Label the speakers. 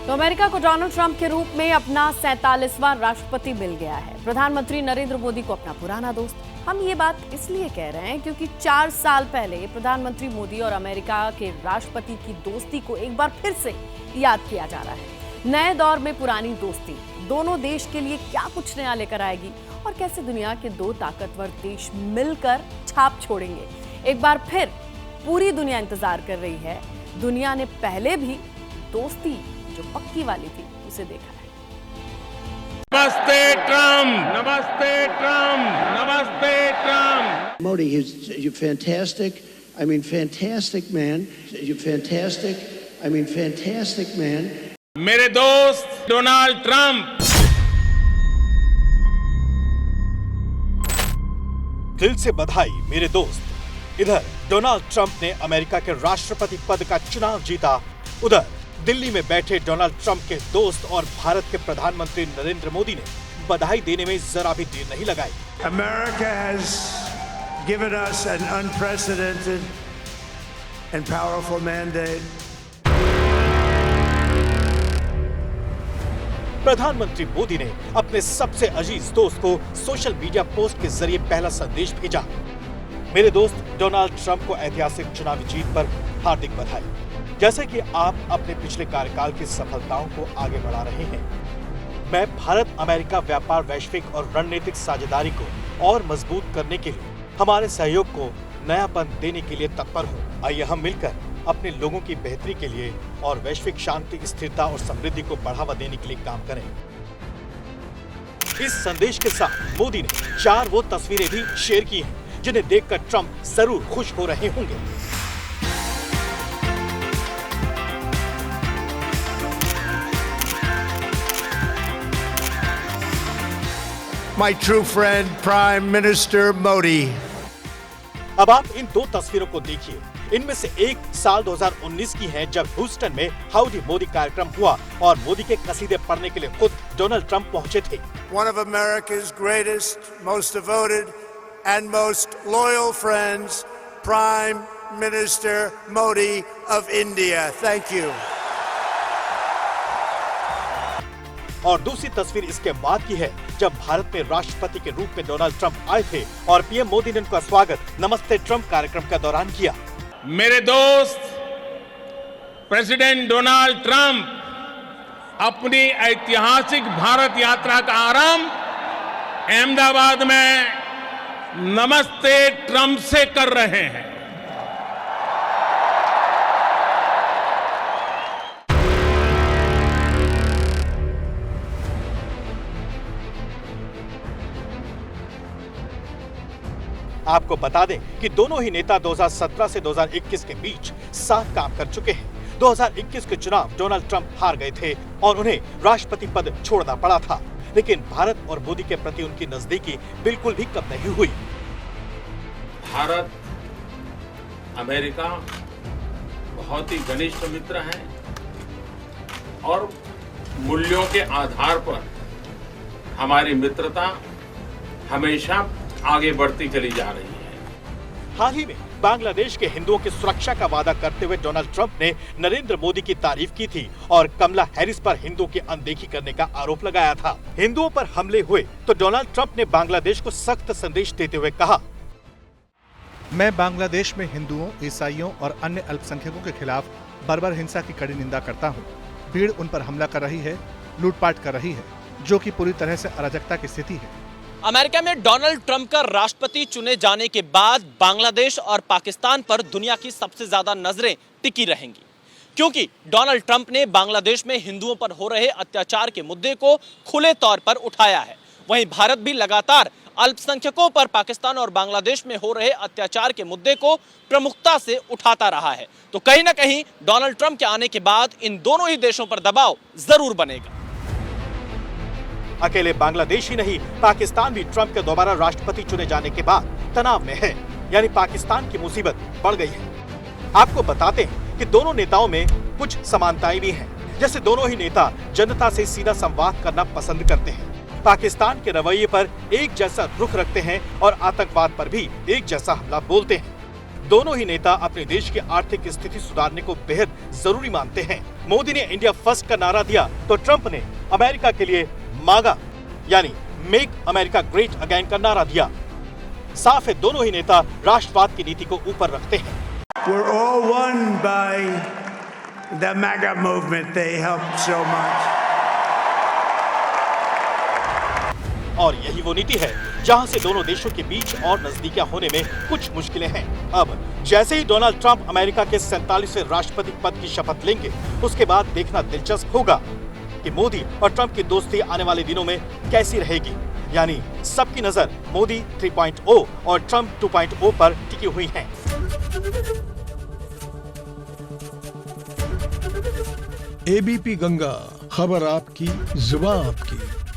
Speaker 1: तो अमेरिका को Donald Trump के रूप में अपना 47वां राष्ट्रपति मिल गया है। प्रधानमंत्री नरेंद्र मोदी को अपना पुराना दोस्त। हम ये बात इसलिए कह रहे हैं क्योंकि 4 साल पहले प्रधानमंत्री मोदी और अमेरिका के राष्ट्रपति की दोस्ती को एक बार फिर से याद किया जा रहा है। नए दौर में पुरानी दोस्ती दोनों देश के लिए क्या कुछ नया लेकर आएगी और कैसे दुनिया के 2 ताकतवर देश मिलकर छाप छोड़ेंगे, एक बार फिर पूरी दुनिया इंतजार कर रही है। दुनिया ने पहले भी दोस्ती जो पक्की वाली थी उसे देखा है।
Speaker 2: नमस्ते ट्रम्प, नमस्ते ट्रम्प, नमस्ते Trump.
Speaker 3: Modi, you're fantastic. I mean, fantastic man. You're fantastic. I mean, fantastic man.
Speaker 2: मेरे दोस्त डोनाल्ड ट्रम्प।
Speaker 4: दिल से बधाई मेरे दोस्त। इधर डोनाल्ड ट्रंप ने अमेरिका के राष्ट्रपति पद का चुनाव जीता, उधर दिल्ली में बैठे डोनाल्ड ट्रंप के दोस्त और भारत के प्रधानमंत्री नरेंद्र मोदी ने बधाई देने में जरा भी देर नहीं लगाई।
Speaker 5: America has given us an unprecedented and powerful mandate.
Speaker 4: प्रधानमंत्री मोदी ने अपने सबसे अजीज दोस्त को सोशल मीडिया पोस्ट के जरिए पहला संदेश भेजा। मेरे दोस्त डोनाल्ड ट्रंप को ऐतिहासिक चुनावी जीत पर हार्दिक बधाई। जैसे कि आप अपने पिछले कार्यकाल की सफलताओं को आगे बढ़ा रहे हैं, मैं भारत अमेरिका व्यापार वैश्विक और रणनीतिक साझेदारी को और मजबूत करने के लिए हमारे सहयोग को नयापन देने के लिए तत्पर हूँ। आइए हम मिलकर अपने लोगों की बेहतरी के लिए और वैश्विक शांति, स्थिरता और समृद्धि को बढ़ावा देने के लिए काम करें। इस संदेश के साथ मोदी ने 4 वो तस्वीरें भी शेयर की हैं जिन्हें देखकर ट्रंप जरूर खुश हो रहे होंगे।
Speaker 5: My true friend, Prime Minister Modi.
Speaker 4: अब आप इन 2 तस्वीरों को देखिए। इनमें से एक साल 2019 की है जब ह्यूस्टन में हाउडी मोदी कार्यक्रम हुआ और मोदी के कसीदे पढ़ने के लिए खुद डोनाल्ड ट्रंप पहुंचे थे।
Speaker 5: One of America's greatest, most devoted and most loyal friends, Prime Minister Modi of India. Thank you.
Speaker 4: और दूसरी तस्वीर इसके बाद की है जब भारत में राष्ट्रपति के रूप में डोनाल्ड ट्रंप आए थे और पीएम मोदी ने उनका स्वागत नमस्ते ट्रंप कार्यक्रम के दौरान किया।
Speaker 2: मेरे दोस्त प्रेसिडेंट डोनाल्ड ट्रंप अपनी ऐतिहासिक भारत यात्रा का आरंभ अहमदाबाद में नमस्ते ट्रंप से कर रहे हैं।
Speaker 4: आपको बता दें कि दोनों ही नेता 2017 से 2021 के बीच साथ काम कर चुके हैं। 2021 के चुनाव डोनाल्ड ट्रंप हार गए थे और उन्हें राष्ट्रपति पद छोड़ना पड़ा था, लेकिन भारत और मोदी के प्रति उनकी नजदीकी बिल्कुल भी कम नहीं हुई।
Speaker 6: भारत अमेरिका बहुत ही घनिष्ठ मित्र हैं और मूल्यों के आधार पर हमारी मित्रता हमेशा आगे बढ़ती चली जा रही है।
Speaker 4: हाल ही में बांग्लादेश के हिंदुओं की सुरक्षा का वादा करते हुए डोनाल्ड ट्रंप ने नरेंद्र मोदी की तारीफ की थी और कमला हैरिस पर हिंदुओं की अनदेखी करने का आरोप लगाया था। हिंदुओं पर हमले हुए तो डोनाल्ड ट्रंप ने बांग्लादेश को सख्त संदेश देते हुए कहा,
Speaker 7: मैं बांग्लादेश में हिंदुओं, ईसाइयों और अन्य अल्पसंख्यकों के खिलाफ बर्बर हिंसा की कड़ी निंदा करता हूँ। भीड़ उन पर हमला कर रही है, लूटपाट कर रही है, जो कि पूरी तरह से अराजकता की स्थिति है।
Speaker 8: अमेरिका में डोनाल्ड ट्रंप का राष्ट्रपति चुने जाने के बाद बांग्लादेश और पाकिस्तान पर दुनिया की सबसे ज्यादा नजरें टिकी रहेंगी, क्योंकि डोनाल्ड ट्रंप ने बांग्लादेश में हिंदुओं पर हो रहे अत्याचार के मुद्दे को खुले तौर पर उठाया है। वहीं भारत भी लगातार अल्पसंख्यकों पर पाकिस्तान और बांग्लादेश में हो रहे अत्याचार के मुद्दे को प्रमुखता से उठाता रहा है। तो कहीं ना कहीं डोनाल्ड ट्रंप के आने के बाद इन दोनों ही देशों पर दबाव जरूर बनेगा।
Speaker 4: अकेले बांग्लादेश ही नहीं, पाकिस्तान भी ट्रंप के दोबारा राष्ट्रपति चुने जाने के बाद तनाव में है, यानी पाकिस्तान की मुसीबत बढ़ गई है। आपको बताते हैं कि दोनों नेताओं में कुछ समानताएं भी हैं, जैसे दोनों ही नेता जनता से सीधा संवाद करना पसंद करते हैं, पाकिस्तान के रवैये पर एक जैसा रुख रखते हैं और आतंकवाद पर भी एक जैसा हमला बोलते हैं। दोनों ही नेता अपने देश की आर्थिक स्थिति सुधारने को बेहद जरूरी मानते हैं। मोदी ने इंडिया फर्स्ट का नारा दिया तो ट्रंप ने अमेरिका के लिए मांगा, यानी मेक अमेरिका ग्रेट अगेन का नारा दिया। साफ है दोनों ही नेता राष्ट्रवाद की नीति को ऊपर रखते हैं।
Speaker 5: We're all won by the MAGA movement. They helped so much.
Speaker 4: और यही वो नीति है जहां से दोनों देशों के बीच और नजदीकियां होने में कुछ मुश्किलें हैं। अब जैसे ही डोनाल्ड ट्रंप अमेरिका के 47वें राष्ट्रपति पद की शपथ लेंगे, उसके बाद देखना दिलचस्प होगा कि मोदी और ट्रंप की दोस्ती आने वाले दिनों में कैसी रहेगी। यानी सबकी नजर मोदी 3.0 और ट्रंप 2.0 पर टिकी हुई है।
Speaker 9: एबीपी गंगा, खबर आपकी, जुबान आपकी।